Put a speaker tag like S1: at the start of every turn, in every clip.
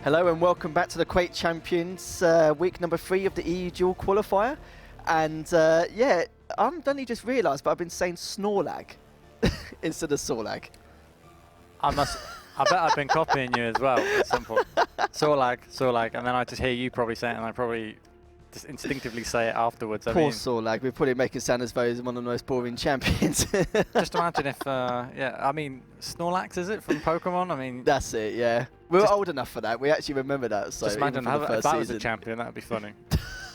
S1: Hello and welcome back to the Quake Champions, week number 3 of the EU Dual Qualifier. And yeah, I've only just realised, but I've been saying Snorlag instead of Sorlag.
S2: I bet I've been copying you as well at some point. Sorlag, and then I just hear you probably say it, and I probably just instinctively say it afterwards.
S1: Poor Sorlag, we're probably making sound as though he's one of the most boring champions.
S2: Just imagine if, yeah, I mean, Snorlax, is it, from Pokemon? I mean...
S1: That's it, yeah. We're old enough for that, we actually remember that. So
S2: just imagine if that was a champion, that would be funny.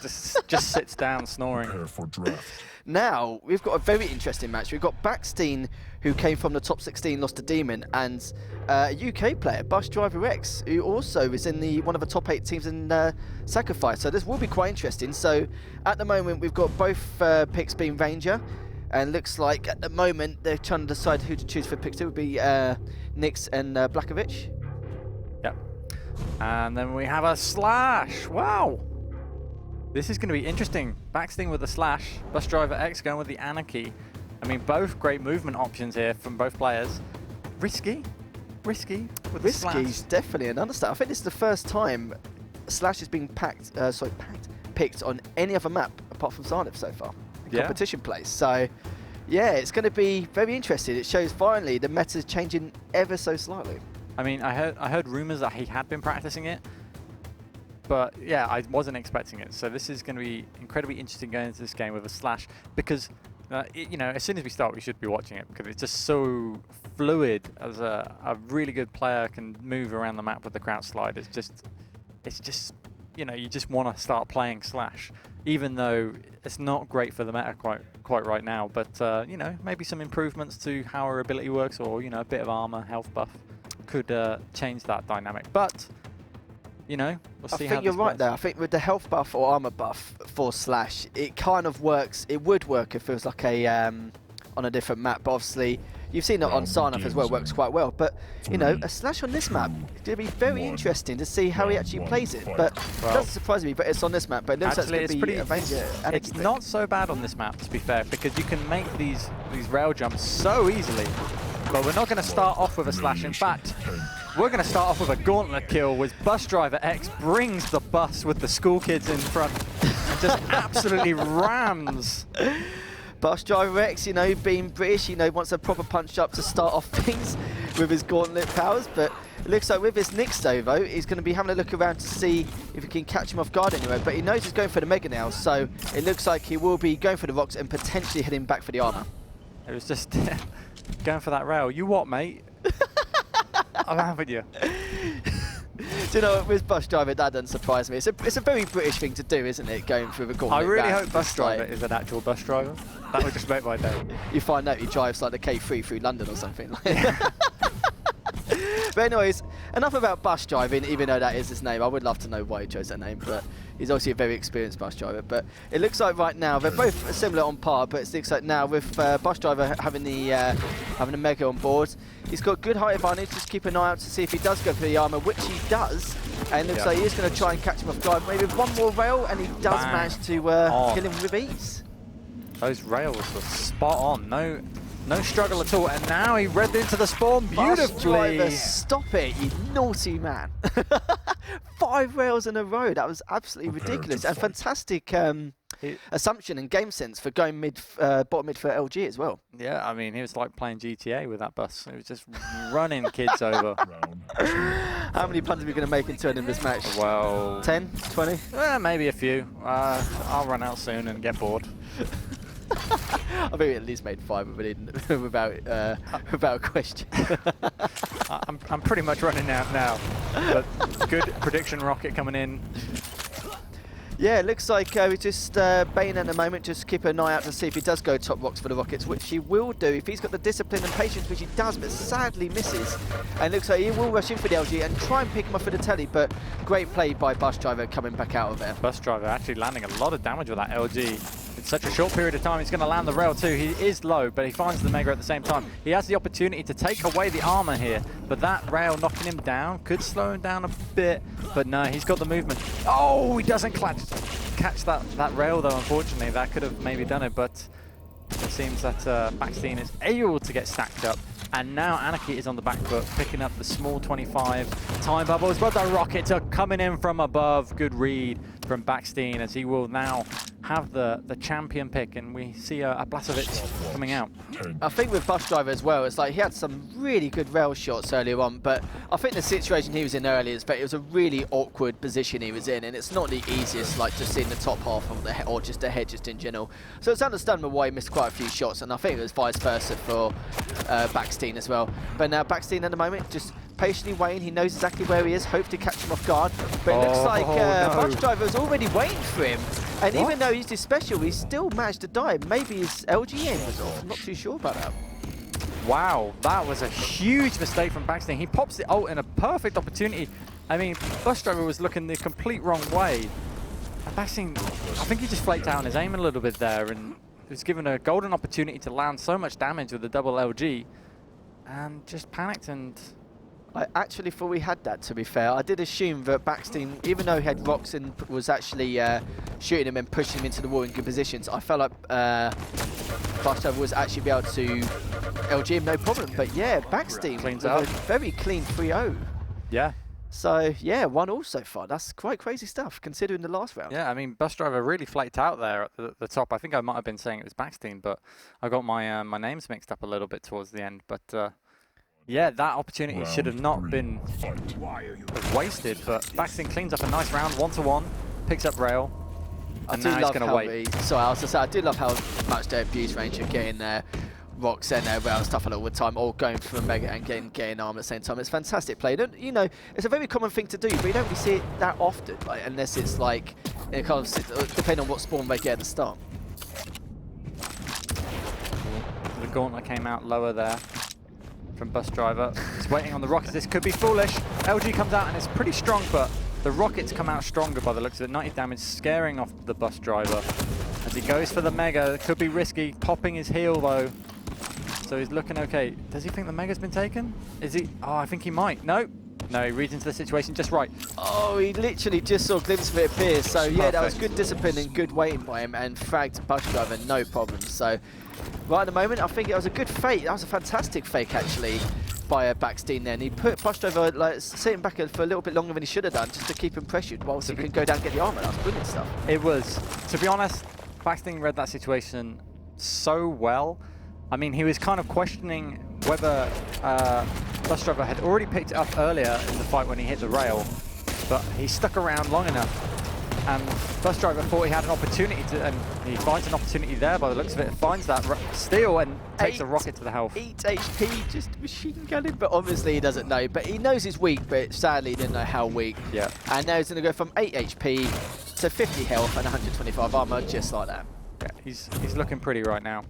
S2: just sits down snoring.
S3: Prepare for draft.
S1: Now, we've got a very interesting match. We've got Baksteen, who came from the top 16, lost to Demon, and a UK player, Busdriverx, who also is in one of the top 8 teams in Sacrifice. So this will be quite interesting. So at the moment, we've got both picks being Ranger, and looks like at the moment they're trying to decide who to choose for picks. It would be Nix and Blakovic.
S2: Yep. And then we have a Slash. Wow. This is going to be interesting. Baksteen with the Slash, Busdriverx going with the Anarchy. I mean, both great movement options here from both players. Risky with the Slash.
S1: Risky's definitely an understatement. I think this is the first time Slash has been picked on any other map apart from Zarnov so far. The competition place. So, yeah, it's going to be very interesting. It shows finally the meta is changing ever so slightly.
S2: I mean, I heard rumors that he had been practicing it. But yeah, I wasn't expecting it. So this is going to be incredibly interesting going into this game with a Slash because, you know, as soon as we start, we should be watching it because it's just so fluid. As a really good player can move around the map with the crouch slide. It's just, you know, you just want to start playing Slash, even though it's not great for the meta quite right now. But you know, maybe some improvements to how her ability works, or you know, a bit of armor, health buff, could change that dynamic. But you know, we'll see how this plays. I think
S1: you're right there. I think with the health buff or armor buff for Slash, it kind of works. It would work if it was like a on a different map. But obviously, you've seen it on Zarnov as well. Works quite well. But you know, a Slash on this map, it's going to be very interesting to see how he actually plays it. But it doesn't surprise me. But it's on this map. But it looks like it's going to be a Ranger.
S2: It's not so bad on this map, to be fair, because you can make these rail jumps so easily. But we're not going to start off with a Slash. In fact, we're going to start off with a gauntlet kill with Busdriverx brings the bus with the school kids in front and just absolutely rams.
S1: Busdriverx, you know, being British, you know, wants a proper punch up to start off things with his gauntlet powers. But it looks like with his Nix though, he's going to be having a look around to see if he can catch him off guard anyway. But he knows he's going for the Mega now, so it looks like he will be going for the rocks and potentially heading back for the armor.
S2: It was just going for that rail. You what, mate? I'm having you.
S1: Do you know, with Busdriver, that doesn't surprise me. It's a very British thing to do, isn't it? Going through the gauntlet.
S2: I really hope Busdriver is an actual bus driver. That would just make my day.
S1: You find out he drives like the K3 through London or something. But anyways, enough about bus driving, even though that is his name. I would love to know why he chose that name, but he's obviously a very experienced bus driver. But it looks like right now they're both similar on par, but it looks like now with Busdriver having the Mega on board, he's got good height advantage. Just keep an eye out to see if he does go for the armor, which he does. And it looks like he is going to try and catch him off guard. Maybe one more rail, and he does manage to kill him with ease.
S2: Those rails were spot on. No struggle at all, and now he read into the spawn beautifully.
S1: Busdriver, stop it, you naughty man. 5 rails in a row, that was absolutely ridiculous. And fantastic assumption and game sense for going bottom mid for LG as well.
S2: Yeah, I mean, he was like playing GTA with that bus. It was just running kids over.
S1: How many punts are we going to make in turn in this match?
S2: Well...
S1: 10? 20?
S2: Maybe a few. I'll run out soon and get bored.
S1: I think we at least made 5 without question.
S2: I'm pretty much running out now. But good prediction rocket coming in.
S1: Yeah, it looks like we're just Bane at the moment, just keep an eye out to see if he does go top rocks for the Rockets, which he will do if he's got the discipline and patience, which he does, but sadly misses. And it looks like he will rush in for the LG and try and pick him up for the telly, but great play by Busdriver coming back out of there.
S2: Busdriver actually landing a lot of damage with that LG. In such a short period of time, he's going to land the rail too. He is low, but he finds the Mega at the same time. He has the opportunity to take away the armor here, but that rail knocking him down could slow him down a bit, but no, he's got the movement. Oh, he doesn't catch that rail though, unfortunately. That could have maybe done it, but it seems that Baksteen is able to get stacked up And now Anarchy is on the back foot, picking up the small 25 time bubbles, but the rockets are coming in from above. Good read from Baksteen as he will now have the champion pick, and we see a Blasovic coming out.
S1: I think with Busdriver as well, it's like he had some really good rail shots earlier on, but I think the situation he was in earlier is that it was a really awkward position he was in, and it's not the easiest, like just in the top half of the head, or just ahead just in general. So it's understandable why he missed quite a few shots, and I think it was vice versa for Baksteen as well. But now Baksteen at the moment just patiently waiting. He knows exactly where he is, hopes to catch him off guard. But it looks like Busdriver was already waiting for him. And even though he's his special, he still managed to die. Maybe his LGN was off. I'm not too sure about that.
S2: Wow, that was a huge mistake from Baksteen. He pops the ult in a perfect opportunity. I mean, Busdriver was looking the complete wrong way. And Baksteen, I think he just flaked out on his aim a little bit there and was given a golden opportunity to land so much damage with the double LG and just panicked. And
S1: I actually thought we had that, to be fair. I did assume that Baksteen, even though he had rocks and was actually shooting him and pushing him into the wall in good positions, I felt like Busdriver was actually be able to LG him no problem. But yeah, Baksteen
S2: cleans
S1: with
S2: up.
S1: a very clean 3-0.
S2: Yeah.
S1: So yeah, 1-all so far. That's quite crazy stuff, considering the last round.
S2: Yeah, I mean, Busdriver really flaked out there at the top. I think I might have been saying it was Baksteen, but I got my my names mixed up a little bit towards the end. But yeah, that opportunity should have not been wasted. But Baksteen cleans up a nice round, 1-to-1, picks up rail, and now he's going to wait.
S1: Sorry, I was going to say, I do love how much they abuse range of getting their rocks and their rail stuff all the time, or going for a mega and getting arm at the same time. It's fantastic play. You know, it's a very common thing to do, but you don't really see it that often, like, unless it's like, it kind of depending on what spawn they get at the start.
S2: The gauntlet came out lower there from Busdriver. He's waiting on the rockets. This could be foolish. LG comes out and it's pretty strong, but the rockets come out stronger by the looks of it. 90 damage, scaring off the Busdriver as he goes for the mega. It could be risky, popping his heel though. So he's looking okay. Does he think the mega's been taken? Is he? Oh, I think he might. No. No, he reads into the situation just right.
S1: Oh, he literally just saw a glimpse of it appear. So yeah, that was good discipline and good waiting by him, and fragged Busdriver, no problem. So right at the moment, I think it was a good fake. That was a fantastic fake actually by Baksteen there. And he put Busdriver like sitting back for a little bit longer than he should have done, just to keep him pressured whilst he can go down and get the armor. That was brilliant stuff.
S2: It was. To be honest, Baksteen read that situation so well. I mean, he was kind of questioning whether Busdriver had already picked it up earlier in the fight when he hit the rail, but he stuck around long enough, and Busdriver thought he had an opportunity to, and he finds an opportunity there by the looks of it, finds that steal and takes a rocket to the health.
S1: 8 HP, just machine gunning, but obviously he doesn't know. But he knows he's weak, but sadly he didn't know how weak.
S2: Yeah.
S1: And now he's going to go from 8 HP to 50 health and 125 armor, just like that.
S2: Yeah, he's looking pretty right now.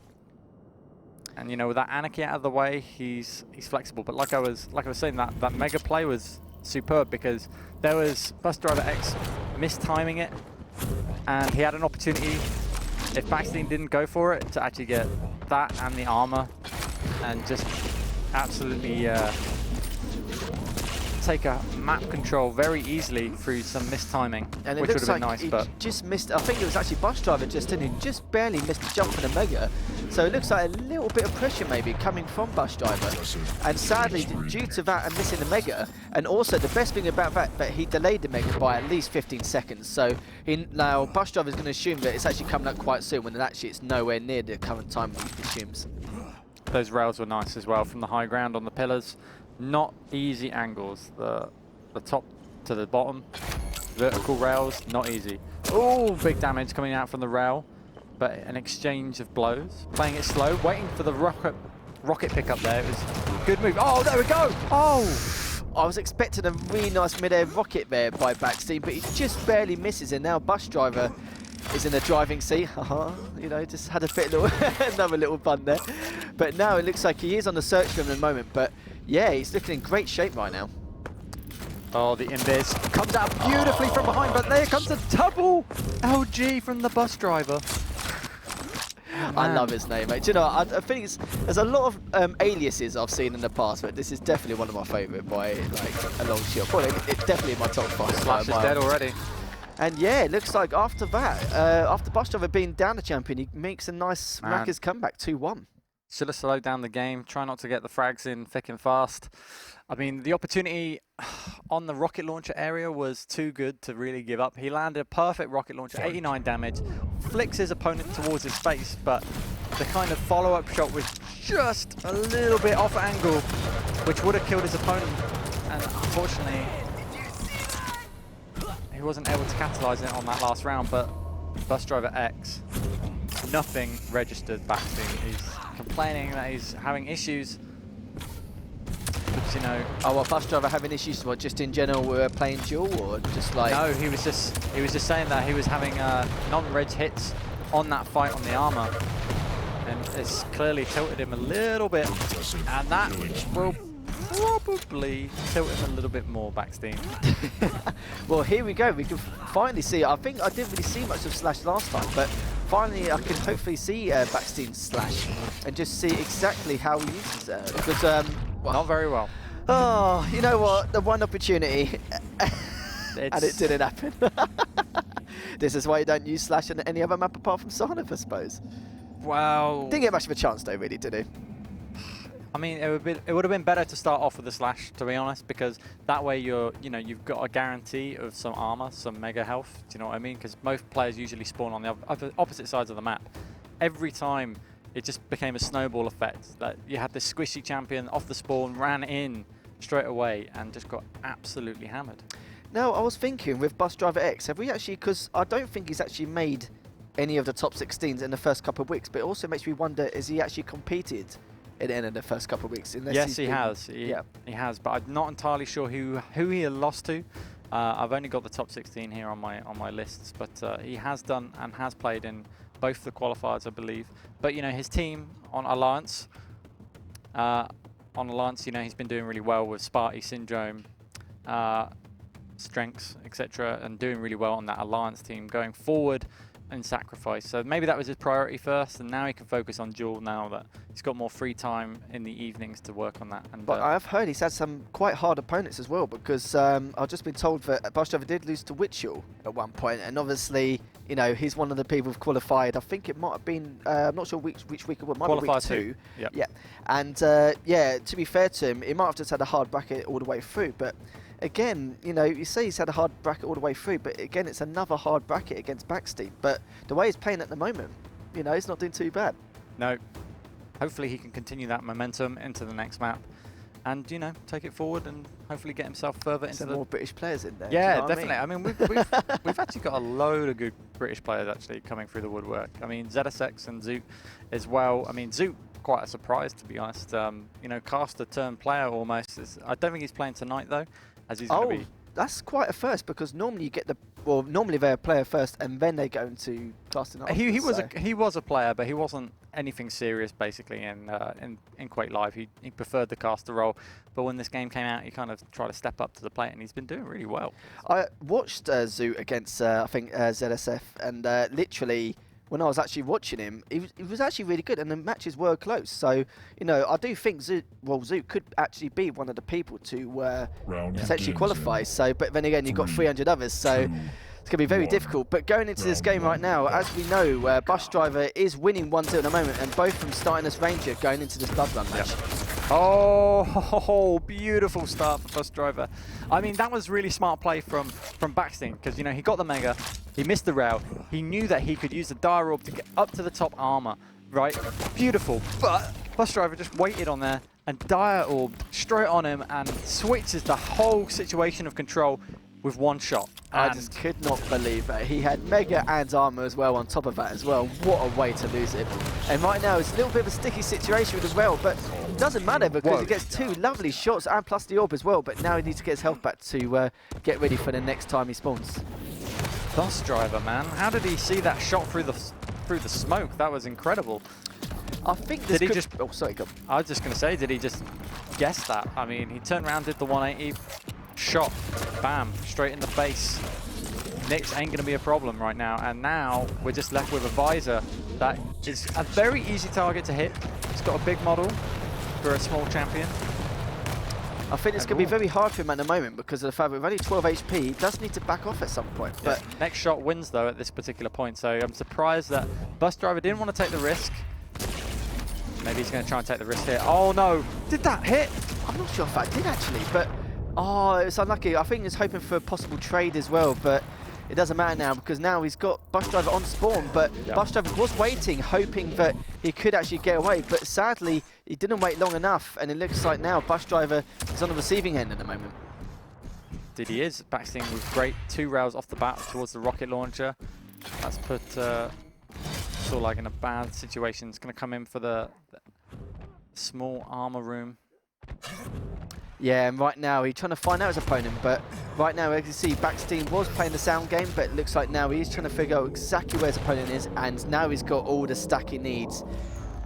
S2: And you know, with that Anarchy out of the way, he's flexible. But like I was saying, that mega play was superb because there was Busdriverx mistiming it, and he had an opportunity, if Baksteen didn't go for it, to actually get that and the armor, and just absolutely take a map control very easily through some mistiming,
S1: and
S2: which would have been nice. But
S1: just missed. I think it was actually Busdriver who just barely missed the jump in the mega. So it looks like a little bit of pressure maybe coming from Busdriver. And sadly, due to that and missing the mega, and also the best thing about that he delayed the mega by at least 15 seconds. So now Busdriver is going to assume that it's actually coming up quite soon, when actually it's nowhere near the current time he assumes.
S2: Those rails were nice as well from the high ground on the pillars. Not easy angles. The top to the bottom, vertical rails, not easy. Oh, big damage coming out from the rail, but an exchange of blows. Playing it slow, waiting for the rocket pickup there. It was a good move. Oh, there we go. Oh,
S1: I was expecting a really nice mid-air rocket there by Baksteen, but he just barely misses, and now Busdriver is in the driving seat. You know, just had a bit another little bun there. But now it looks like he is on the search for him at the moment. But yeah, he's looking in great shape right now.
S2: Oh, the invis comes out beautifully from behind, but there comes a double LG from the Busdriver.
S1: I love his name, mate. Do you know, I think there's a lot of aliases I've seen in the past, but this is definitely one of my favourite by like a long shot. Well, it's definitely in my top 5.
S2: Slash is dead already.
S1: And yeah, it looks like after that, after Busdriver being down the champion, he makes a nice miraculous comeback, 2-1.
S2: Should have slowed down the game. Try not to get the frags in thick and fast. I mean, the opportunity on the rocket launcher area was too good to really give up. He landed a perfect rocket launcher, 89 damage, flicks his opponent towards his face, but the kind of follow-up shot was just a little bit off angle, which would have killed his opponent. And unfortunately, he wasn't able to capitalize it on that last round, but Busdriverx, nothing registered Baksteen. He's complaining that he's having issues. But, you know,
S1: Oh, well, Busdriver having issues, what, just in general we're playing duel, or just like...
S2: No, he was just saying that he was having non-reg hits on that fight on the armor, and it's clearly tilted him a little bit, and that will probably tilt him a little bit more, Baksteen.
S1: Well, here we go. We can finally see. I think I didn't really see much of Slash last time, but finally I can hopefully see Baksteen's Slash and just see exactly how he uses it. Because well,
S2: Not very well.
S1: oh, you know what? The one opportunity, and it didn't happen. This is why you don't use Slash on any other map apart from Sarnath, I suppose.
S2: Well,
S1: Didn't get much of a chance though, really, did he?
S2: I mean, it would have been better to start off with a Slash, to be honest, because that way you've got a guarantee of some armor, some mega health. Do you know what I mean? Because most players usually spawn on the opposite sides of the map. Every time it just became a snowball effect that you had this squishy champion off the spawn, ran in straight away, and just got absolutely hammered.
S1: Now, I was thinking with Busdriverx, have we actually? Because I don't think he's actually made any of the top 16s in the first couple of weeks. But it also makes me wonder: is he actually competed at the end of the first couple of weeks?
S2: Yes, he has. He has, but I'm not entirely sure who he lost to. I've only got the top 16 here on my lists, but he has done and has played in both the qualifiers, I believe. But you know, his team on Alliance, you know, he's been doing really well with Sparty, Syndrome, Strengths, etc., and doing really well on that Alliance team going forward in Sacrifice. So maybe that was his priority first, and now he can focus on duel now that he's got more free time in the evenings to work on that. And
S1: But I've heard he's had some quite hard opponents as well, because I've just been told that Busdriver did lose to Witchel at one point, and obviously, you know, he's one of the people who've qualified. I think it might have been, I'm not sure which week it was, might be week 2.
S2: Yep.
S1: Yeah, and yeah, to be fair to him, he might have just had a hard bracket all the way through, but again, you know, you say he's had a hard bracket all the way through, but again, it's another hard bracket against Baksteen. But the way he's playing at the moment, you know, he's not doing too bad.
S2: No. Hopefully he can continue that momentum into the next map and, you know, take it forward and hopefully get himself further into
S1: some more British players in there.
S2: Yeah,
S1: you know
S2: definitely. I mean, we've actually got a load of good British players actually coming through the woodwork. I mean, ZSX and Zoot as well. I mean, Zoot, quite a surprise, to be honest. You know, caster turn player almost. I don't think he's playing tonight, though, as he's going to be.
S1: That's quite a first, because normally you get normally they're a player first and then they go into casting afterwards.
S2: He was a player, but he wasn't anything serious basically in Quake Live. He preferred the caster role, but when this game came out, he kind of tried to step up to the plate, and he's been doing really well. I
S1: watched Zoot against I think ZSF, and literally, when I was actually watching him, he was actually really good, and the matches were close. So, you know, I do think Zoot could actually be one of the people to potentially qualify. So, but then again, you've got 300 others, so it's going to be very difficult. But going into this game right now, as we know, Busdriver is winning 1-2 at the moment, and both from starting as Ranger going into this Bloodrun match.
S2: Oh, beautiful start for Busdriver. I mean, that was really smart play from Baksteen, because, you know, he got the Mega, he missed the rail, he knew that he could use the Dire Orb to get up to the top armor, right? Beautiful, but Busdriver just waited on there and Dire Orb straight on him and switches the whole situation of control with one shot.
S1: I just could not believe that. He had Mega and Armor as well on top of that as well. What a way to lose it. And right now it's a little bit of a sticky situation as well, but it doesn't matter because he gets 2 lovely shots and plus the orb as well, but now he needs to get his health back to get ready for the next time he spawns.
S2: Busdriver, man. How did he see that shot through the smoke? That was incredible.
S1: I think this
S2: Oh, sorry, go. I was just going to say, did he just guess that? I mean, he turned around, did the 180, shot, bam, straight in the face. Nyx ain't going to be a problem right now, and now we're just left with a Visor that is a very easy target to hit. It's got a big model for a small champion.
S1: I think it's going to be very hard for him at the moment because of the fact that with only 12 HP, he does need to back off at some point.
S2: Yeah.
S1: But
S2: next shot wins though at this particular point, so I'm surprised that Busdriver didn't want to take the risk. Maybe he's going to try and take the risk here. Oh no! Did that hit?
S1: I'm not sure if that did actually, but oh, it's unlucky. I think he's hoping for a possible trade as well, but it doesn't matter now because now he's got Busdriver on spawn, but Busdriver was waiting, hoping that he could actually get away, but sadly he didn't wait long enough, and it looks like now Busdriver is on the receiving end at the moment.
S2: Indeed he is. Baksteen with great 2 rails off the bat towards the rocket launcher. That's put Sorlag in a bad situation. It's going to come in for the small armor room.
S1: Yeah, and right now he's trying to find out his opponent, but right now as you see Baksteen was playing the sound game, but it looks like now he's trying to figure out exactly where his opponent is, and now he's got all the stack he needs.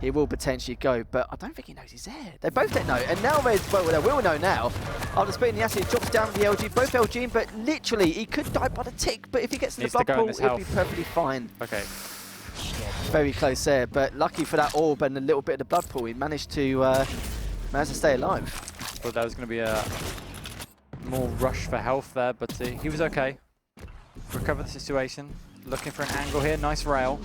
S1: He will potentially go, but I don't think he knows he's there. They both don't know, and now they will know now. After splitting the acid, he drops down the LG, both LG, but literally he could die by the tick, but if he gets in the blood pool, he'll be perfectly fine.
S2: Okay.
S1: Very close there, but lucky for that orb and a little bit of the blood pool, he managed to stay alive.
S2: Thought there was going to be a more rush for health there, but he was okay. Recovered the situation. Looking for an angle here. Nice rail.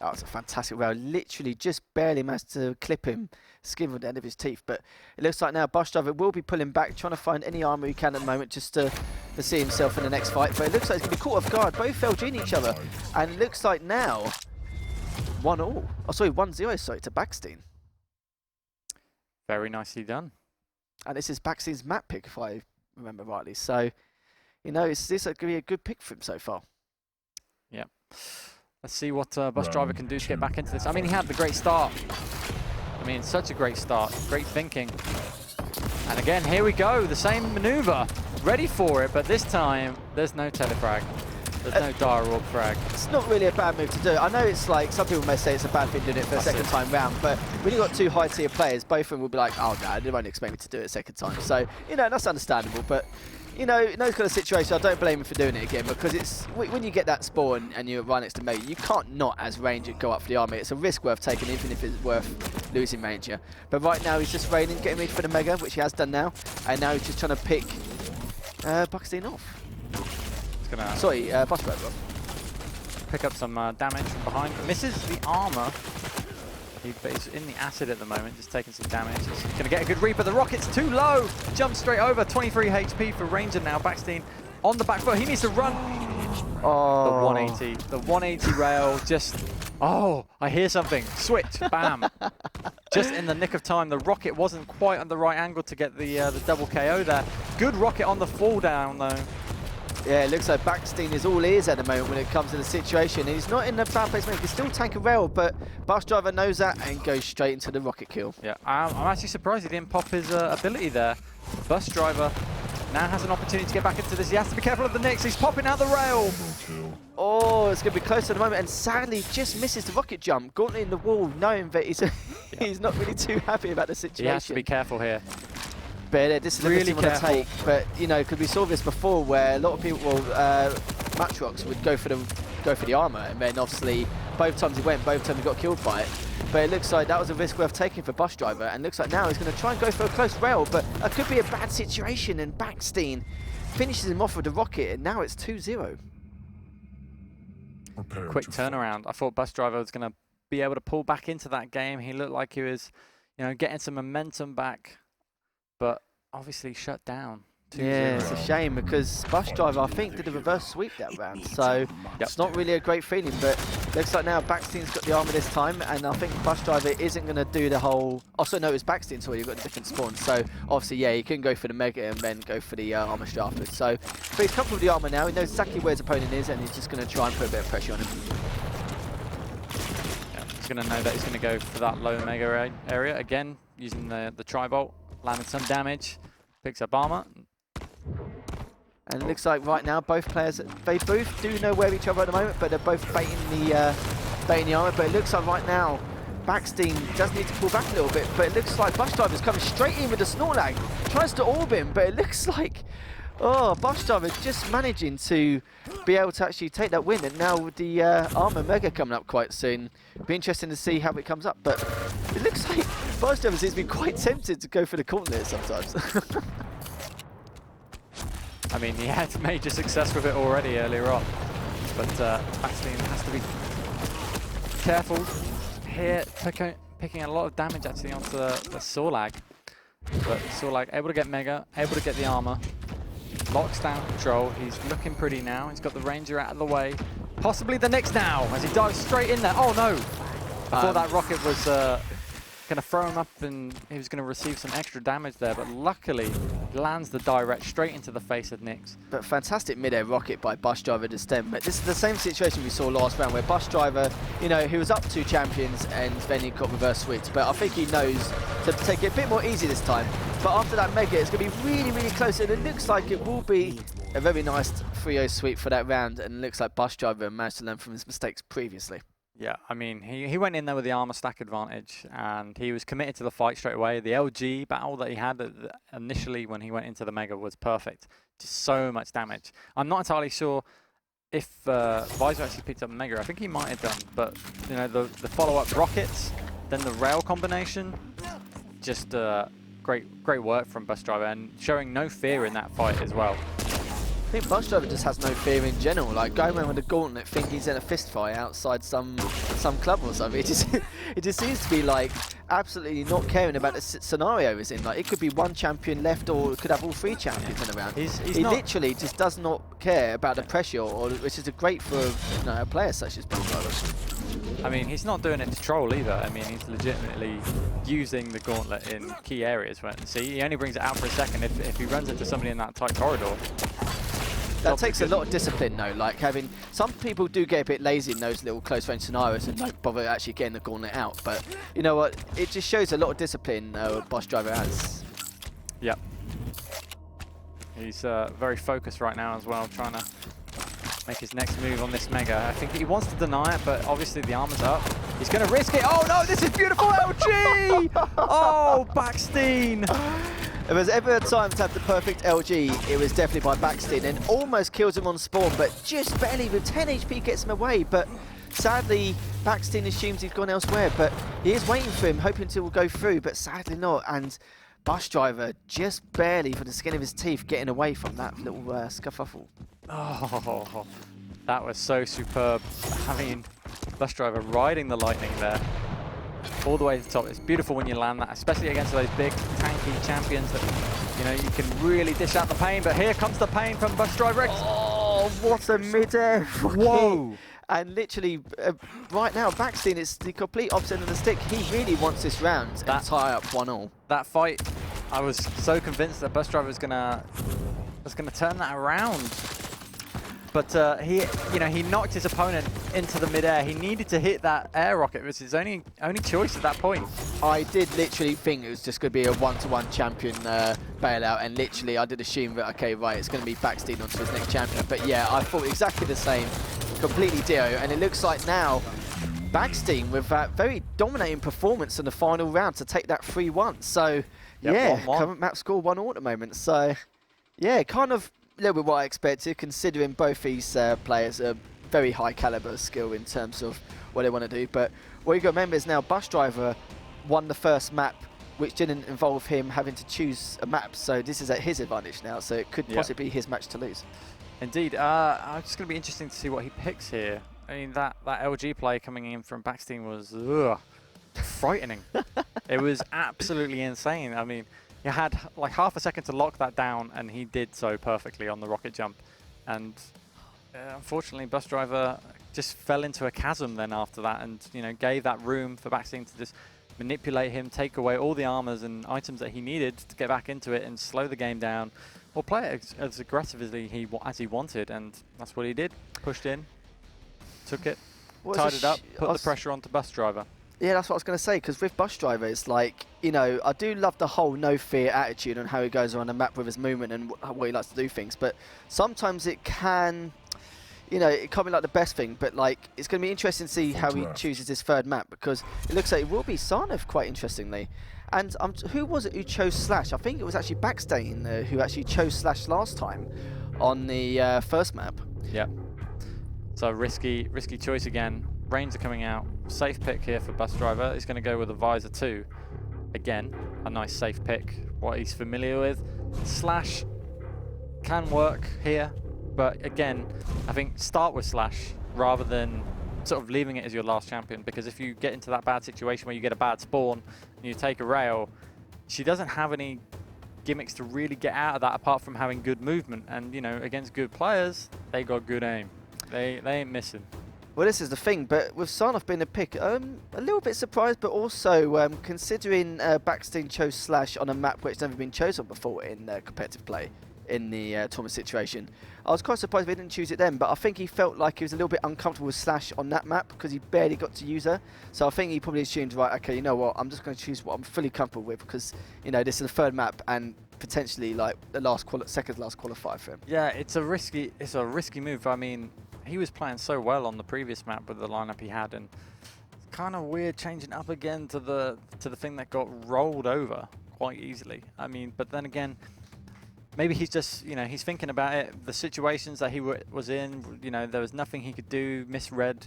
S1: That was a fantastic rail. Literally just barely managed to clip him, skin on the end of his teeth. But it looks like now Busdriver will be pulling back, trying to find any armor he can at the moment just to see himself in the next fight. But it looks like he's going to be caught off guard. Both LGing each other. And it looks like now 1-0. Oh, sorry, 1-0, sorry, to Baksteen.
S2: Very nicely done.
S1: And this is Baksteen's map pick, if I remember rightly. So, you know, this is going to be a good pick for him so far.
S2: Yeah. Let's see what Busdriver can do to get back into this. I mean, he had the great start. I mean, such a great start. Great thinking. And again, here we go. The same maneuver. Ready for it, but this time, there's no telefrag. There's no dire orb frag.
S1: It's not really a bad move to do. I know it's like, some people may say it's a bad thing doing it for a second time round, but when you've got 2 high tier players, both of them will be like, oh no, they won't expect me to do it a second time. So, you know, that's understandable, but you know, in those kind of situations, I don't blame him for doing it again, because it's when you get that spawn and you're right next to mate, you can't not as ranger go up for the army. It's a risk worth taking, even if it's worth losing ranger. But right now he's just raining, getting ready for the mega, which he has done now, and now he's just trying to pick Baksteen off. Sorry, Busdriver.
S2: Pick up some damage from behind. Misses the armor. But he's in the acid at the moment, just taking some damage. He's going to get a good read, but the rocket's too low. Jumps straight over. 23 HP for Ranger now. Baksteen on the back foot. He needs to run.
S1: Oh.
S2: The 180. The 180 rail just... Oh, I hear something. Switch. Bam. Just in the nick of time. The rocket wasn't quite on the right angle to get the double KO there. Good rocket on the fall down, though.
S1: Yeah, it looks like Baksteen is all ears at the moment when it comes to the situation. He's not in a bad place, he can still tank a rail, but Busdriver knows that and goes straight into the rocket kill. Yeah,
S2: I'm actually surprised he didn't pop his ability there. Busdriver now has an opportunity to get back into this. He has to be careful of the nicks. He's popping out the rail.
S1: Oh, it's going to be close at the moment, and sadly just misses the rocket jump. Gauntlet in the wall, knowing that he's, he's not really too happy about the situation.
S2: He has to be careful here.
S1: But this is really want to take. But you know, because we saw this before, where a lot of people, Matrox would go for the armor, and then obviously both times he went, both times he got killed by it. But it looks like that was a risk worth taking for Busdriver, and looks like now he's going to try and go for a close rail, but it could be a bad situation, and Baksteen finishes him off with the rocket, and now it's 2-0.
S2: Quick turnaround. I thought Busdriver was going to be able to pull back into that game. He looked like he was, you know, getting some momentum back, but obviously shut down.
S1: Yeah, it's a shame because Busdriver, I think, did a reverse sweep that round, so it's not really a great feeling, but looks like now Baksteen's got the armor this time, and I think Busdriver isn't going to do the whole... Also, no, it's Baksteen, so you've got a different spawn, so obviously, yeah, he can go for the mega and then go for the armor straight afterwards. So, but he's comfortable with the armor now, he knows exactly where his opponent is, and he's just going to try and put a bit of pressure on him.
S2: Yeah, he's going to know that he's going to go for that low mega area, again, using the tri-bolt, landing some damage, picks up armor.
S1: And it looks like right now both players, they both do know where each other at the moment, but they're both baiting the armor. But it looks like right now Baksteen does need to pull back a little bit, but it looks like Busdriver's coming straight in with the Snorlag, tries to orb him, but it looks like Busdriver's just managing to be able to actually take that win. And now with the armor mega coming up quite soon, it'll be interesting to see how it comes up. But it looks like Busdriver seems to be quite tempted to go for the gauntlet sometimes.
S2: I mean, he had major success with it already earlier on, but Baksteen has to be careful here, picking a lot of damage actually onto the Sorlag. But Sorlag able to get Mega, able to get the armor. Locks down control. He's looking pretty now. He's got the Ranger out of the way. Possibly the Nyx now as he dives straight in there. Oh no! I thought that rocket was going to throw him up and he was going to receive some extra damage there, but luckily lands the direct straight into the face of Nyx.
S1: But fantastic mid-air rocket by Busdriver to stem. But this is the same situation we saw last round where Busdriver, you know, he was up 2 champions and then he got reverse switch. But I think he knows to take it a bit more easy this time. But after that Mega, it's going to be really, really close, and it looks like it will be a very nice 3-0 sweep for that round, and it looks like Busdriver managed to learn from his mistakes previously.
S2: Yeah, I mean, he went in there with the armor stack advantage, and he was committed to the fight straight away. The LG battle that he had initially when he went into the Mega was perfect. Just so much damage. I'm not entirely sure if Visor actually picked up the Mega. I think he might have done, but you know, the follow-up rockets, then the rail combination, just great work from Busdriver, and showing no fear in that fight as well.
S1: I think Busdriver just has no fear in general. Like going around with a gauntlet, think he's in a fist fight outside some club or something. It just seems to be like absolutely not caring about the scenario he's in. Like it could be 1 champion left, or it could have all 3 champions in a round. He literally just does not care about the pressure, which is great for a player such as Busdriver.
S2: I mean, he's not doing it to troll either. I mean, he's legitimately using the gauntlet in key areas. See, he only brings it out for a second. If he runs into somebody in that tight corridor.
S1: That takes a lot of discipline though, like having, some people do get a bit lazy in those little close range scenarios and don't bother actually getting the gauntlet out, but you know what, it just shows a lot of discipline Busdriver has.
S2: Yep. He's very focused right now as well, trying to make his next move on this Mega. I think he wants to deny it, but obviously the armor's up. He's going to risk it. Oh no, this is beautiful LG! Oh, Baksteen!
S1: If there's ever a time to have the perfect LG, it was definitely by Baksteen, and almost kills him on spawn, but just barely with 10 HP gets him away. But sadly, Baksteen assumes he's gone elsewhere, but he is waiting for him, hoping to go through, but sadly not. And Busdriver just barely, for the skin of his teeth, getting away from that little scuffle.
S2: Oh, that was so superb. Having Busdriver riding the lightning there. All the way to the top. It's beautiful when you land that, especially against those big tanky champions that, you know, you can really dish out the pain. But here comes the pain from Busdriverx.
S1: Oh, what a mid-air!
S2: Whoa!
S1: And literally, right now, Baksteen is the complete opposite of the stick. He really wants this round and tie up 1-1.
S2: That fight, I was so convinced that Busdriver was gonna turn that around. But he knocked his opponent into the mid-air. He needed to hit that air rocket. It was his only choice at that point.
S1: I did literally think it was just going to be a 1-to-1 champion bailout, and literally I did assume that, okay, right, it's going to be Baksteen onto his next champion. But yeah, I thought exactly the same, completely Dio, and it looks like now Baksteen with that very dominating performance in the final round to take that 3-1. So yeah, current map score 1-1 at the moment. So yeah, kind of a little bit what I expected, considering both these players are very high caliber skill in terms of what they want to do. But what you got to remember is now Busdriver won the first map, which didn't involve him having to choose a map. So this is at his advantage now. So it could possibly be his match to lose.
S2: Indeed. It's just going to be interesting to see what he picks here. I mean, that LG play coming in from Baksteen was frightening. It was absolutely insane. I mean, he had like half a second to lock that down, and he did so perfectly on the rocket jump. And unfortunately, Busdriver just fell into a chasm then after that, and gave that room for Baksteen to just manipulate him, take away all the armors and items that he needed to get back into it and slow the game down, or play it as aggressively as he wanted. And that's what he did. Pushed in, took it, tied it up, put the pressure onto Busdriver.
S1: Yeah, that's what I was going to say, because with Busdriver, it's like, I do love the whole no fear attitude and how he goes around the map with his movement and what he likes to do things, but sometimes it can, it can't be like the best thing, but like, it's going to be interesting to see how he chooses his third map, because it looks like it will be Sarnov, quite interestingly. And who was it who chose Slash? I think it was actually Baksteen who actually chose Slash last time on the first map.
S2: Yeah. So risky choice again. Rains are coming out. Safe pick here for Busdriver. He's going to go with a Visor 2. Again, a nice safe pick. What he's familiar with. Slash can work here, but again, I think start with Slash rather than sort of leaving it as your last champion, because if you get into that bad situation where you get a bad spawn and you take a rail, she doesn't have any gimmicks to really get out of that apart from having good movement. And, you know, against good players, they got good aim. They ain't missing.
S1: Well, this is the thing, but with Sarnoff being a pick, a little bit surprised, but also considering Baksteen chose Slash on a map which never been chosen before in competitive play in the tournament situation. I was quite surprised they didn't choose it then, but I think he felt like he was a little bit uncomfortable with Slash on that map because he barely got to use her. So I think he probably assumed, right, okay, you know what, I'm just going to choose what I'm fully comfortable with because, you know, this is the third map and potentially like the second last qualifier for him.
S2: Yeah, it's a risky move. I mean, he was playing so well on the previous map with the lineup he had, and it's kind of weird changing up again to the thing that got rolled over quite easily. I mean, but then again, maybe he's just, you know, he's thinking about it, the situations that he was in, you know, there was nothing he could do, misread.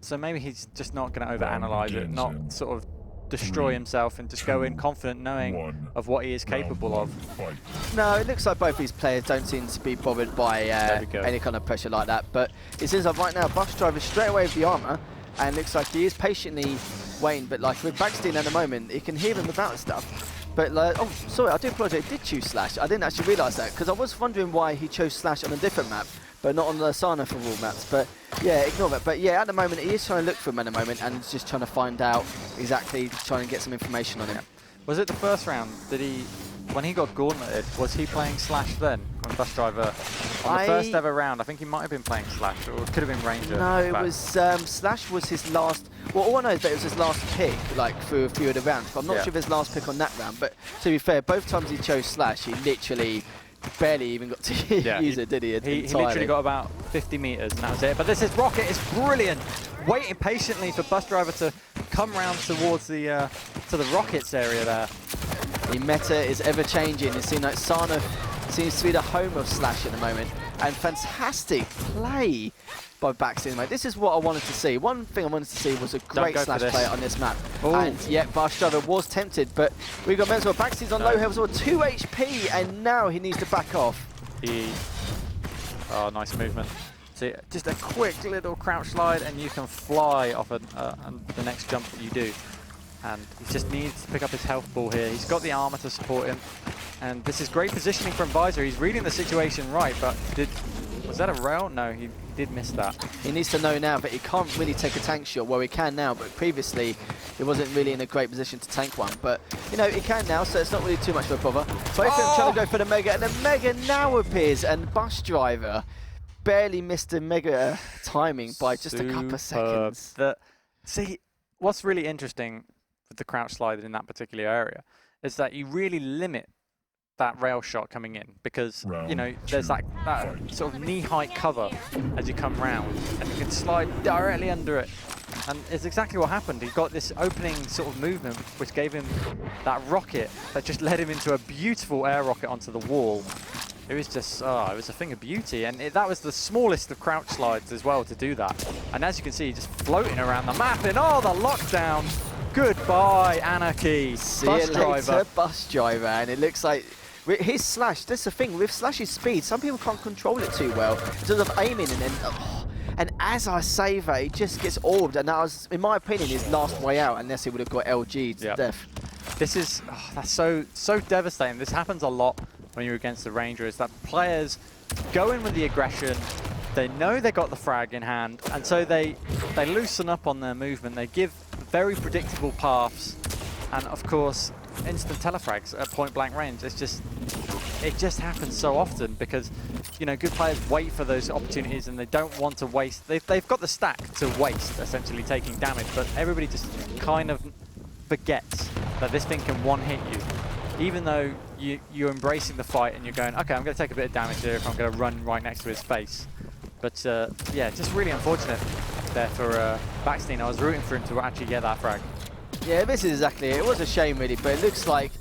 S2: So maybe he's just not going to overanalyze it, not sort of destroy himself and just go in confident knowing of what he is capable of.
S1: No, it looks like both these players don't seem to be bothered by any kind of pressure like that. But it seems like right now, Busdriver straight away with the armor, and looks like he is patiently waiting. But like with Baksteen at the moment, he can heal him without stuff. But like, oh, sorry, I do apologise. He did choose Slash. I didn't actually realise that because I was wondering why he chose Slash on a different map, but not on the Sarnoff for all maps. But yeah, ignore that. But yeah, at the moment, he is trying to look for him at the moment and just trying to find out exactly, trying to get some information on him.
S2: Was it the first round? Did he, when he got gauntleted, was he playing Slash then? When Busdriver, on the first ever round, I think he might have been playing Slash, or it could have been Ranger.
S1: No, it was, Slash was his last, well, all I know is that it was his last pick, like, through a few of the rounds. But I'm not sure if his last pick on that round, but to be fair, both times he chose Slash, he literally barely even got to use it, did he?
S2: He literally got about 50 meters and that was it. But this is Rocket, it's brilliant. Waiting patiently for Busdriver to come round towards the to the Rockets area there.
S1: The meta is ever changing. It seems like Sarnoff seems to be the home of Slash at the moment. And fantastic play by Baksteen, mate. This is what I wanted to see. One thing I wanted to see was a great Slash player on this map. Ooh. And yet Busdriver was tempted, but we got Menzel. Baksteen's on low health, so 2 HP, and now he needs to back off.
S2: Oh, nice movement. See, just a quick little crouch slide, and you can fly off the next jump that you do. And he just needs to pick up his health ball here. He's got the armor to support him. And this is great positioning from Visor. He's reading the situation right, but was that a rail? No, he did miss that. He
S1: needs to know now that he can't really take a tank shot. Well, he can now, but previously he wasn't really in a great position to tank one. But, you know, he can now, so it's not really too much of a bother. Both of them trying to go for the Mega, and the Mega now appears, and Busdriver barely missed the Mega timing by just a couple of seconds.
S2: See, what's really interesting with the crouch slide in that particular area is that you really limit that rail shot coming in because, you know, there's that sort of knee-height cover as you come round and you can slide directly under it. And it's exactly what happened. He got this opening sort of movement which gave him that rocket that just led him into a beautiful air rocket onto the wall. It was just, it was a thing of beauty, and that was the smallest of crouch slides as well to do that. And as you can see, just floating around the map, and the lockdown. Goodbye, Anarchy.
S1: See you later, Busdriver, and it looks like his Slash. That's the thing with Slash's speed. Some people can't control it too well in terms of aiming, and then. And as I say that, he just gets orbed, and that was, in my opinion, his last way out, unless he would have got LG'd to death.
S2: This is that's so devastating. This happens a lot when you're against the Ranger, is that players go in with the aggression, they know they got the frag in hand, and so they loosen up on their movement, they give very predictable paths, and of course instant telefrags at point blank range. It just happens so often because, you know, good players wait for those opportunities and they don't want to waste. They've got the stack to waste, essentially taking damage, but everybody just kind of forgets that this thing can one-hit you. Even though you're embracing the fight and you're going, okay, I'm going to take a bit of damage here if I'm going to run right next to his face. But yeah, just really unfortunate there for Baksteen. I was rooting for him to actually get that frag.
S1: Yeah, this is exactly it. It was a shame really, but it looks like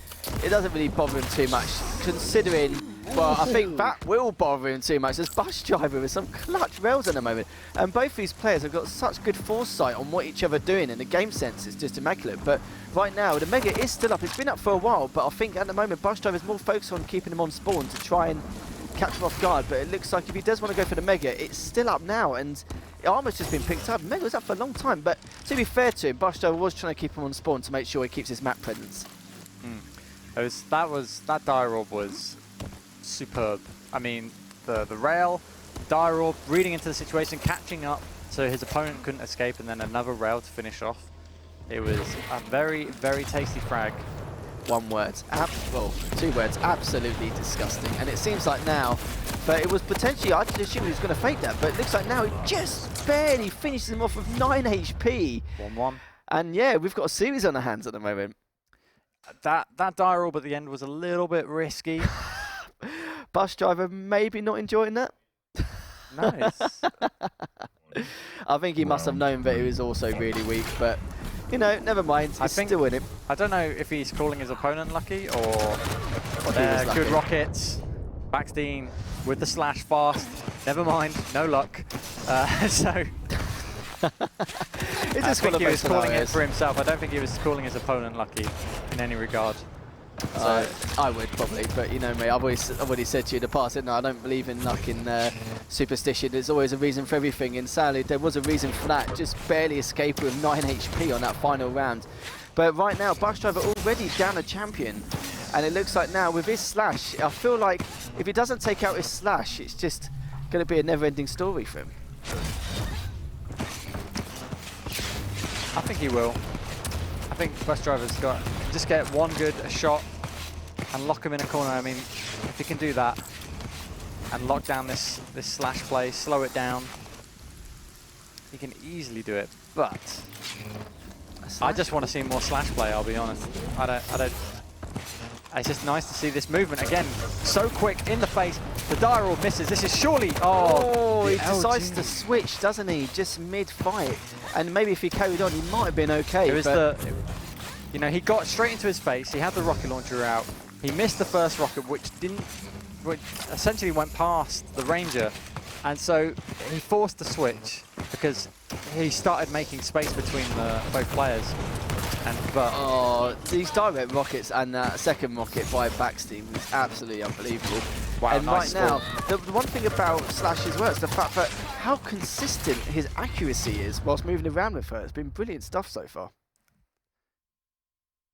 S1: it doesn't really bother him too much, considering, well, I think that will bother him too much. There's Busdriver with some clutch rails at the moment, and both these players have got such good foresight on what each other are doing, and the game sense is just immaculate. But right now, the Mega is still up. It's been up for a while, but I think at the moment Busdriver is more focused on keeping him on spawn to try and catch him off guard, but it looks like if he does want to go for the Mega, it's still up now, and Armor's just been picked up. Mega was up for a long time, but to be fair to him, Busdriver was trying to keep him on spawn to make sure he keeps his map presence.
S2: That dire orb was superb. I mean, the rail, dire orb, reading into the situation, catching up so his opponent couldn't escape, and then another rail to finish off. It was a very, very tasty frag.
S1: One word, well, 2 words, absolutely disgusting. And it seems like now, but it was potentially, I did assume he was going to fake that, but it looks like now he just barely finishes him off with 9 HP.
S2: 1-1.
S1: And yeah, we've got a series on our hands at the moment.
S2: That dire orb at the end was a little bit risky.
S1: Busdriver maybe not enjoying that.
S2: Nice.
S1: I think he must have known that he was also really weak, but you know, never mind. He's still in it.
S2: I don't know if he's calling his opponent lucky or they're good rockets. Baksteen with the slash fast. Never mind, no luck. So I think he was calling it for himself. I don't think he was calling his opponent lucky in any regard. So
S1: I would probably, but you know me, I've already said to you in the past, I don't believe in luck in superstition. There's always a reason for everything, and sadly there was a reason for that. Just barely escaped with 9 HP on that final round. But right now, Busdriver already down a champion, and it looks like now with his slash, I feel like if he doesn't take out his slash, it's just going to be a never-ending story for him.
S2: I think he will. I think Busdriver's got just get one good shot and lock him in a corner. I mean, if he can do that and lock down this slash play, slow it down, he can easily do it. But I just want to see more slash play. I'll be honest. I don't. It's just nice to see this movement again. So quick in the face. The dire orb misses. This is surely. Oh,
S1: he decides to switch, doesn't he? Just mid-fight. And maybe if he carried on, he might have been okay.
S2: It was you know, he got straight into his face. He had the rocket launcher out. He missed the first rocket, which essentially went past the Ranger. And so he forced the switch because he started making space between both players.
S1: These direct rockets and that second rocket by Baksteen was absolutely unbelievable.
S2: Wow,
S1: and
S2: nice
S1: right now, the one thing about Slash as well is the fact that how consistent his accuracy is whilst moving around with her. It's been brilliant stuff so far.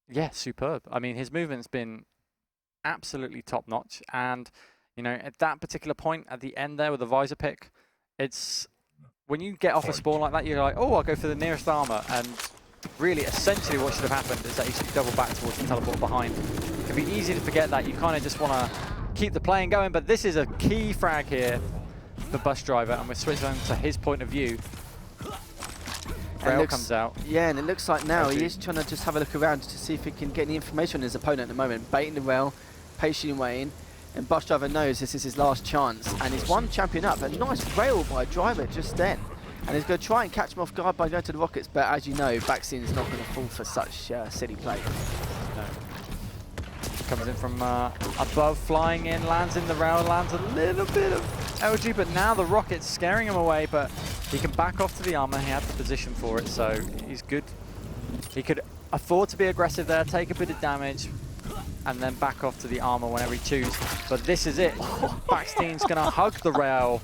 S2: Yeah, superb. I mean, his movement's been absolutely top-notch. And, you know, at that particular point at the end there with the visor pick, it's when you get off a spawn like that, you're like, oh, I'll go for the nearest armor. And really, essentially what should have happened is that he should double back towards the teleport behind. It can be easy to forget that. You kind of just want to keep the playing going, but this is a key frag here for Busdriver, and we're switching on to his point of view. Rail comes out.
S1: Yeah, and it looks like now he is trying to just have a look around to see if he can get any information on his opponent at the moment. Baiting the rail, patiently waiting, and Busdriver knows this is his last chance, and he's one champion up. A nice rail by Driver just then. And he's going to try and catch him off guard by going to the rockets, but as you know, Baksteen is not going to fall for such silly play.
S2: No. Comes in from above, flying in, lands in the rail, lands a little bit of LG, but now the rocket's scaring him away, but he can back off to the armor. He had the position for it, so he's good. He could afford to be aggressive there, take a bit of damage, and then back off to the armor whenever he chooses. But this is it. Baksteen's going to hug the rail.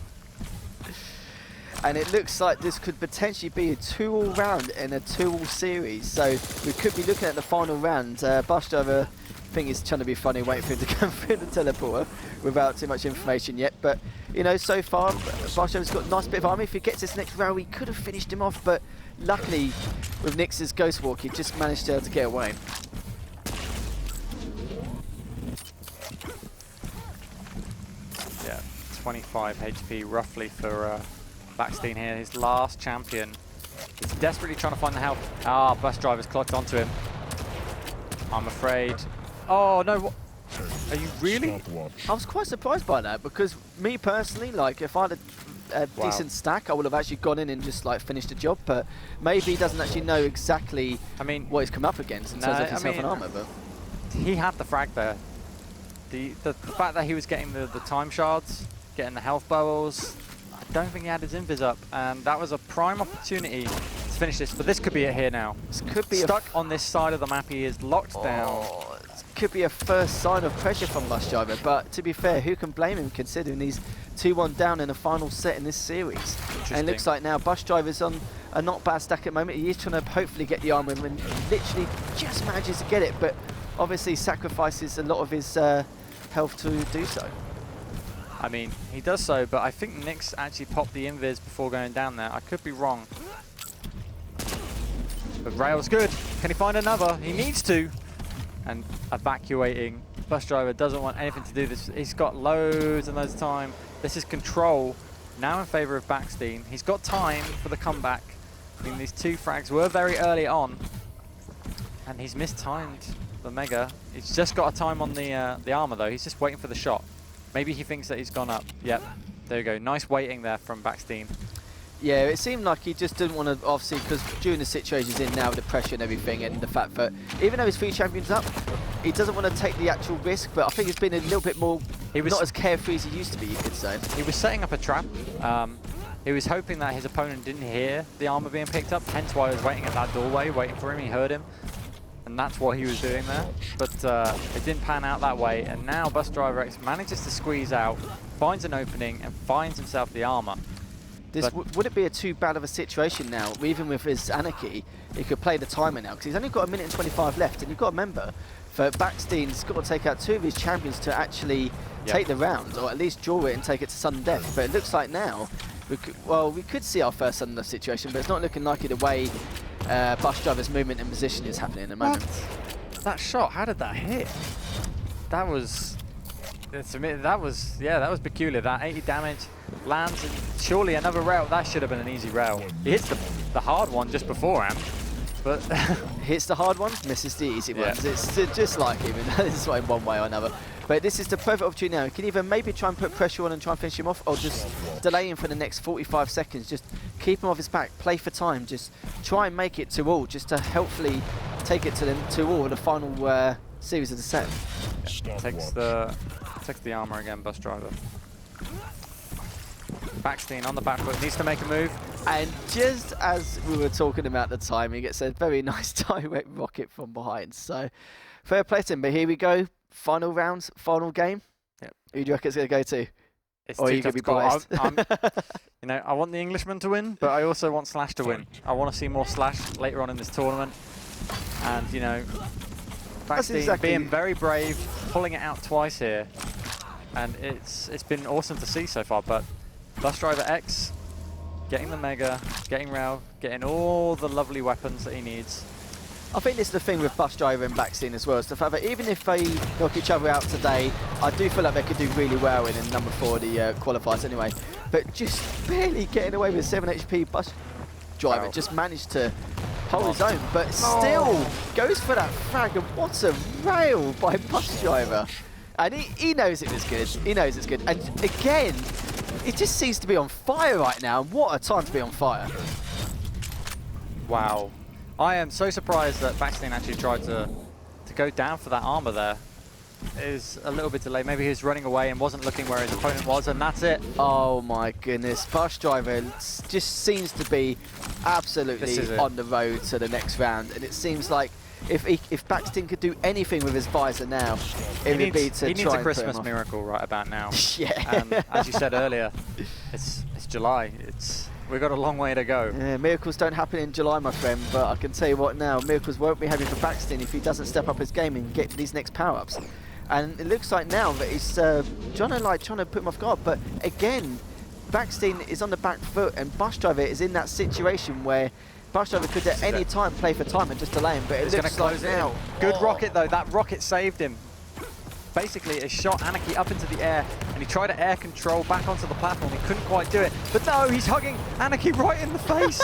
S1: And it looks like this could potentially be a 2-all round in a 2-all series. So we could be looking at the final round. Busdriver, I think he's trying to be funny, waiting for him to come through the teleporter without too much information yet. But, you know, so far, Busdriver's got a nice bit of armor. If he gets this next round, he could have finished him off. But luckily, with Nyx's Ghost Walk, he just managed to get away.
S2: Yeah, 25 HP roughly for Baksteen here, his last champion. He's desperately trying to find the help. Ah, Busdriver's clocked onto him. I'm afraid. Oh, no. What? Are you really?
S1: I was quite surprised by that, because me personally, like, if I had a decent stack, I would have actually gone in and just, like, finished the job, but maybe he doesn't actually know exactly what he's come up against in terms of himself and armor, but
S2: he had the frag there. The fact that he was getting the time shards, getting the health bubbles, I don't think he had his invis up, and that was a prime opportunity to finish this, but this could be it here now.
S1: This could be
S2: stuck on this side of the map. He is locked down.
S1: could be a first sign of pressure from Busdriver, but to be fair, who can blame him considering he's 2-1 down in the final set in this series? And it looks like now Busdriver's on a not bad stack at the moment. He is trying to hopefully get the armor and literally just manages to get it, but obviously sacrifices a lot of his health to do so.
S2: I mean, he does so, but I think Nick's actually popped the invis before going down there. I could be wrong. But Rail's good. Can he find another? He needs to. And evacuating. Busdriver doesn't want anything to do this. He's got loads and loads of time. This is control. Now in favor of Baksteen. He's got time for the comeback. I mean, these two frags were very early on. And he's mistimed the Mega. He's just got a time on the armor though. He's just waiting for the shot. Maybe he thinks that he's gone up. Yep. There you go. Nice waiting there from Baksteen.
S1: Yeah, it seemed like he just didn't want to, obviously, because during the situation he's in now with the pressure and everything, and the fact that even though his 3 champions up, he doesn't want to take the actual risk, but I think he's been a little bit more, not as carefree as he used to be, you could say.
S2: He was setting up a trap. He was hoping that his opponent didn't hear the armor being picked up, hence why he was waiting at that doorway, waiting for him. He heard him, and that's what he was doing there. But it didn't pan out that way, and now Busdriverx manages to squeeze out, finds an opening, and finds himself the armor.
S1: Would it be a too bad of a situation now, even with his Anarchy? He could play the timer now, because he's only got 1 minute and 25 left, and you've got to remember, for Baksteen's got to take out 2 of his champions to actually take the round, or at least draw it and take it to sudden death. But it looks like now, we could see our first sudden death situation, but it's not looking likely the way Busdriver's movement and position is happening at the moment.
S2: What? That shot, how did that hit? That was... that was peculiar. That 80 damage lands, and surely another rail. That should have been an easy rail. He hits the hard one just beforehand, but
S1: hits the hard ones, misses the easy ones. It's just like him, and this way in one way or another. But this is the perfect opportunity now. You can either maybe try and put pressure on and try and finish him off, or just delay him for the next 45 seconds. Just keep him off his back, play for time, just try and make it to all, just to hopefully take it to them to all the final series of the set.
S2: Takes the armor again, Busdriver. Baksteen on the back foot, needs to make a move.
S1: And just as we were talking about the time, he gets a very nice direct rocket from behind. So fair play to him, but here we go. Final rounds, final game.
S2: Yep.
S1: Who do you reckon it's going to go to?
S2: It's
S1: or are you going to be biased?
S2: You know, I want the Englishman to win, but I also want Slash to win. I want to see more Slash later on in this tournament. And, you know, Baksteen being very brave, pulling it out twice here. And it's been awesome to see so far, but Busdriverx getting the Mega, getting Rail, getting all the lovely weapons that he needs.
S1: I think this is the thing with Busdriver and Baksteen as well, is the fact that even if they knock each other out today, I do feel like they could do really well in number 4, the qualifiers anyway. But just barely getting away with 7 HP Busdriver, just managed to hold his own, but still goes for that frag, and what a rail by Busdriver. And he knows it was good, he knows it's good. And again, it just seems to be on fire right now, and what a time to be on fire.
S2: Wow. I am so surprised that Baksteen actually tried to go down for that armor there. It was a little bit delayed. Maybe he was running away and wasn't looking where his opponent was, and that's it.
S1: Oh my goodness. Busdriver just seems to be absolutely on the road to the next round, and it seems like if Baksteen could do anything with his visor now, it would be to try and
S2: He needs a Christmas miracle right about now.
S1: Yeah.
S2: And as you said earlier, it's July. We've got a long way to go.
S1: Yeah, miracles don't happen in July, my friend, but I can tell you what now, miracles won't be happening for Baksteen if he doesn't step up his game and get these next power-ups. And it looks like now that he's trying to put him off guard, but again, Baksteen is on the back foot, and Busdriver is in that situation where Busdriver could at any time play for time and just delay him, but it looks like now.
S2: Good rocket though, that rocket saved him. Basically, it shot Anarchy up into the air, and he tried to air control back onto the platform. He couldn't quite do it, but no, he's hugging Anarchy right in the face.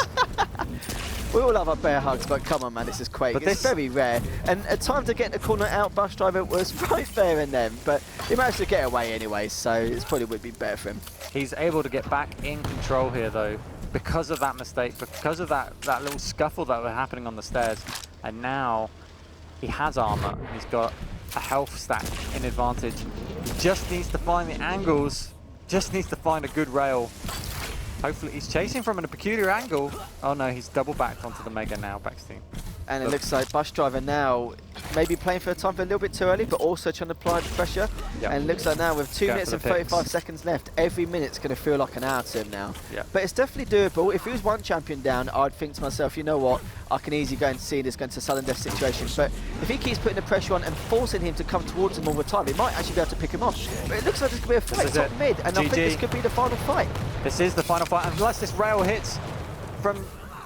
S1: We all love our bear hugs, but come on, man, this is Quake. It's very rare, and a time to get the corner out, Busdriver was right there and then, but he managed to get away anyway, so it probably would be better for him.
S2: He's able to get back in control here, though, because of that mistake, because of that little scuffle that was happening on the stairs, and now he has armor, and he's got a health stack in advantage. He just needs to find the angles, just needs to find a good rail. Hopefully he's chasing from a peculiar angle. Oh no, he's double backed onto the Mega now, Baksteen.
S1: And it looks like Busdriver now maybe playing for a time for a little bit too early, but also trying to apply the pressure.
S2: Yep.
S1: And it looks like now with 2 minutes and 35
S2: picks.
S1: seconds left, every minute's going to feel like an hour to him now.
S2: Yep.
S1: But it's definitely doable. If he was one champion down, I'd think to myself, you know what, I can easily go and see this going to sudden death situation. But if he keeps putting the pressure on and forcing him to come towards him all the time, he might actually be able to pick him off. But it looks like there's going to be a fight top mid, and I think this could be the final fight.
S2: This is the final fight, unless this rail hits from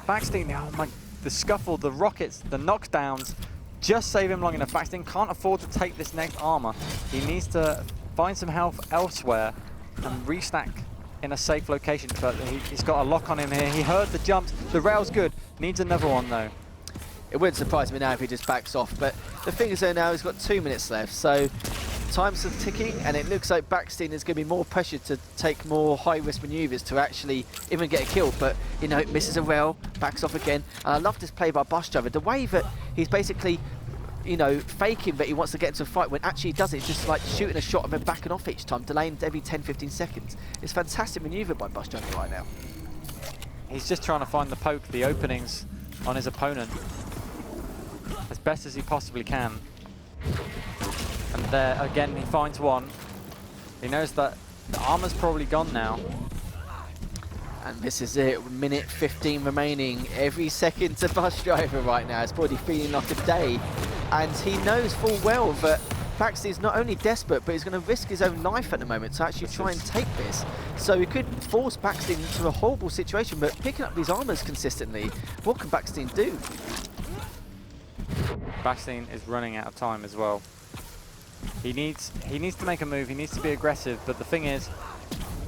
S2: Baksteen. Oh my, the scuffle, the rockets, the knockdowns, just save him long enough. Baksteen can't afford to take this next armor. He needs to find some health elsewhere and restack in a safe location, but he's got a lock on him here. He heard the jumps, the rail's good, needs another one though.
S1: It wouldn't surprise me now if he just backs off, but the thing is though now he's got 2 minutes left, so time's ticking, and it looks like Baksteen is going to be more pressured to take more high-risk maneuvers to actually even get a kill, but you know, misses a rail, backs off again, and I love this play by Busdriver. The way that he's basically, you know, faking that he wants to get into a fight when actually he doesn't. It's just like shooting a shot and then backing off each time, delaying every 10-15 seconds. It's fantastic manoeuvre by Busdriver right now.
S2: He's just trying to find the poke, the openings on his opponent as best as he possibly can. And there, again, he finds one. He knows that the armor's probably gone now.
S1: And this is it, minute 15 remaining. Every second to Busdriver right now. It's probably feeling like a day. And he knows full well that Baksteen's not only desperate, but he's going to risk his own life at the moment to actually try and take this. So he could force Baksteen into a horrible situation, but picking up these armors consistently, what can Baksteen do?
S2: Baksteen is running out of time as well. He needs to make a move, he needs to be aggressive, but the thing is,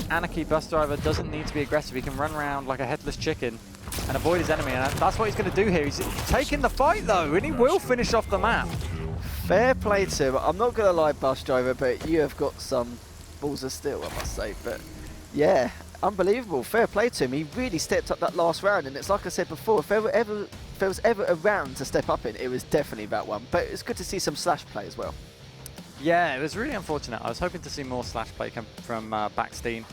S2: Anarchy Busdriver doesn't need to be aggressive. He can run around like a headless chicken and avoid his enemy, and that's what he's going to do here. He's taking the fight though, and he will finish off the map.
S1: Fair play to him. I'm not going to lie, Busdriver, but you have got some balls of steel, I must say. But yeah, unbelievable. Fair play to him. He really stepped up that last round, and it's like I said before, if there was ever a round to step up in, it was definitely that one. But it's good to see some slash play as well.
S2: Yeah, it was really unfortunate. I was hoping to see more slash play come from Baksteen.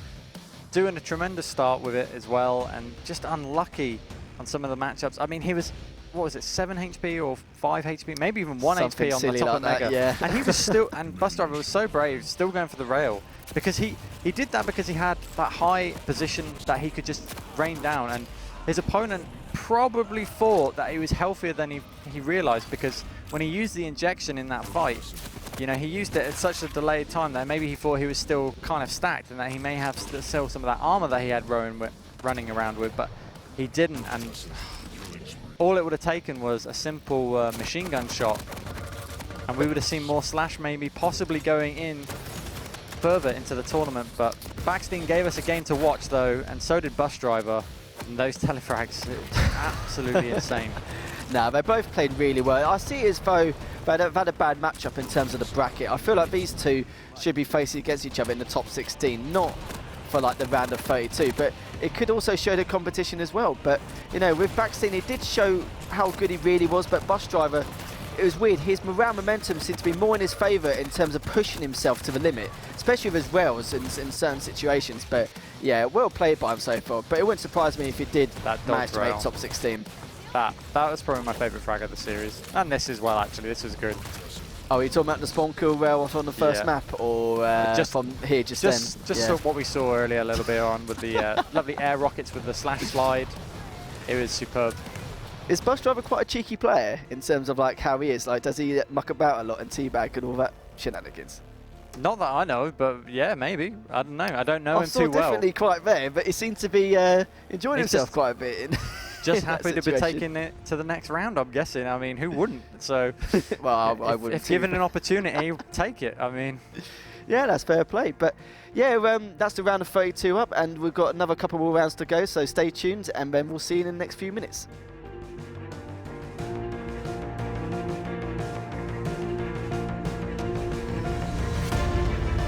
S2: Doing a tremendous start with it as well, and just unlucky on some of the matchups. I mean, he was, what was it, 7 HP or 5 HP, maybe even 1
S1: Something
S2: HP on the top
S1: like
S2: of Mega.
S1: that, yeah.
S2: And he was still, and Busdriver was so brave, still going for the rail, because he did that because he had that high position that he could just rain down, and his opponent probably thought that he was healthier than he realized, because when he used the injection in that fight, you know, he used it at such a delayed time that maybe he thought he was still kind of stacked and that he may have still some of that armor that he had running around with, but he didn't, and all it would have taken was a simple machine gun shot, and we would have seen more slash, maybe possibly going in further into the tournament. But Baksteen gave us a game to watch though, and so did Busdriver, and those telefrags, absolutely insane.
S1: Nah, they both played really well. I see it as though they've had a bad matchup in terms of the bracket. I feel like these two should be facing against each other in the top 16, not for like the round of 32, but it could also show the competition as well. But you know, with Baksteen, it did show how good he really was, but Busdriver, it was weird. His morale momentum seemed to be more in his favour in terms of pushing himself to the limit, especially with his rails in certain situations. But yeah, well played by him so far. But it wouldn't surprise me if he did manage to make top 16.
S2: That was probably my favourite frag of the series, and this as well. Actually, this was good.
S1: Oh, are you talking about the spawn kill rail on the first map, or just from here, just
S2: what we saw earlier a little bit on with the lovely air rockets with the slash slide. It was superb.
S1: Is Busdriver quite a cheeky player in terms of like how he is? Like, does he muck about a lot and teabag and all that shenanigans?
S2: Not that I know, but yeah, maybe. I don't know. I don't know him too well.
S1: Definitely quite there, but he seemed to be enjoying himself quite a bit.
S2: Just happy to be taking it to the next round, I'm guessing. I mean, who wouldn't? So,
S1: well, I wouldn't.
S2: If given an opportunity, take it. I mean,
S1: yeah, that's fair play. But yeah, that's the round of 32 up, and we've got another couple more rounds to go. So stay tuned, and then we'll see you in the next few minutes.